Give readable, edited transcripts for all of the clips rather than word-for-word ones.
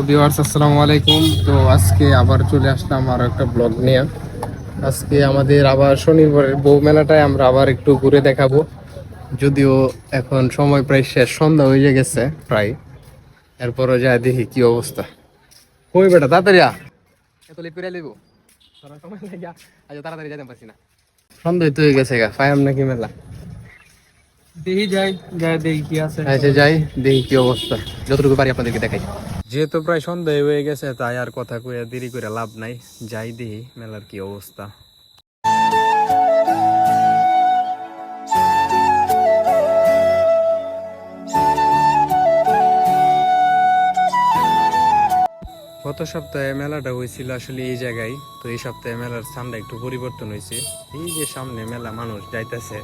Viewers আসসালামু আলাইকুম। তো আজকে আবার চলে আসলাম আরো একটা ব্লগ নিয়ে। আজকে আমাদের আবার শনিবারের বউ মেলাটায় আমরা আবার একটু ঘুরে দেখাবো। যদিও এখন সময় প্রায় শেষ, সন্ধ্যা হয়ে গেছে প্রায়। এরপরও যা দেখি কি অবস্থা। কই বেটা তাড়াতাড়ি এত লেট করে লিবো সময় লাগিয়া আজ তাড়াতাড়ি যেতে পারছি না। সন্ধ্যা তো হয়ে গেছে গা, ফায়াম নাকি মেলা। দেখি যাই যাই দেখি কি আছে। আচ্ছা যাই দেখি কি অবস্থা, যতটুকু পারি আপনাদেরকে দেখাই। যেহেতু প্রায় সন্ধ্যা হয়ে গেছে তাই আর কথা কইয়া দেরি করে লাভ নাই, যাই দেখি মেলার কি অবস্থা। গত সপ্তাহে মেলাটা হয়েছিল আসলে এই জায়গায়, তো এই সপ্তাহে মেলার স্থানটা একটু পরিবর্তন হয়েছে। এই যে সামনে মেলা, মানুষ যাইতেছে,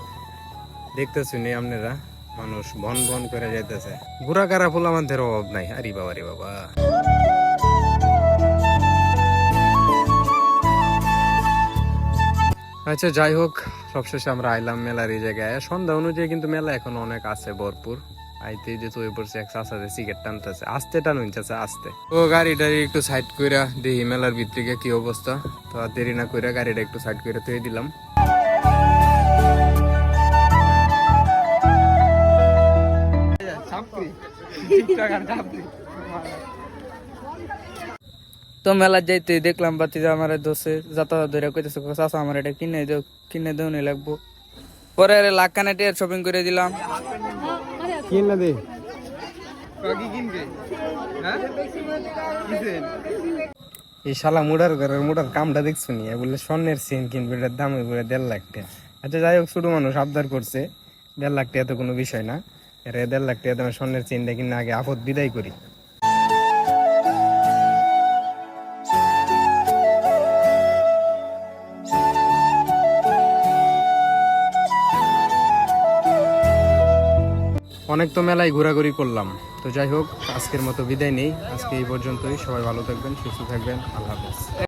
দেখতেছেন আপনারা, মানুষ বন বন করে যাইতেছে। ঘোরা কারা ফুল আমাদের অভাব নাই। আরে বাবা রে বাবা। আচ্ছা যাই হোক, সবশেষে আমরা আইলাম মেলার এই জায়গায়। সন্ধ্যা অনুযায়ী কিন্তু মেলা এখন অনেক আছে, ভরপুর। আইতে যে তো পড়ছে এক চাষাতে সিগারেট টানতেছে, আস্তে টানুন চাষা আস্তে। তো গাড়ি টাড়ি একটু সাইড কইরা দেখি মেলার ভিতরে কি অবস্থা। তো আর দেরি না কইরা গাড়িটা একটু সাইড করে থুয়ে দিলাম। তো মেলা যাইতে দেখলাম বাতিজা আমার দোষে যাতায়াত ধরে কইতেছে চাচা আমার এটা কিনে দেও নি লাগবো। পরে আরে লাখ কানে টিয়ার শপিং করে দিলাম। কিন না দে এই শালা মুডার ঘরের মুডার কামটা দেখছো নি, বলে স্বর্ণের চেন কিনবে, এটার দাম হইব 1.5 লাখ টাকা। আচ্ছা যাই হোক, ছোট মানুষ আবদার করছে, 1.5 লাখ টাকা তো কোনো বিষয় না। এর 1.5 লাখ টাকা দামের স্বর্ণের চেনটা কিনে আগে আপদ বিদায় করি। অনেক তো মেলায় ঘোরাঘুরি করলাম। তো যাই হোক, আজকের মতো বিদায় নেই। আজকে এই পর্যন্তই। সবাই ভালো থাকবেন, সুস্থ থাকবেন। আল্লাহ হাফেজ।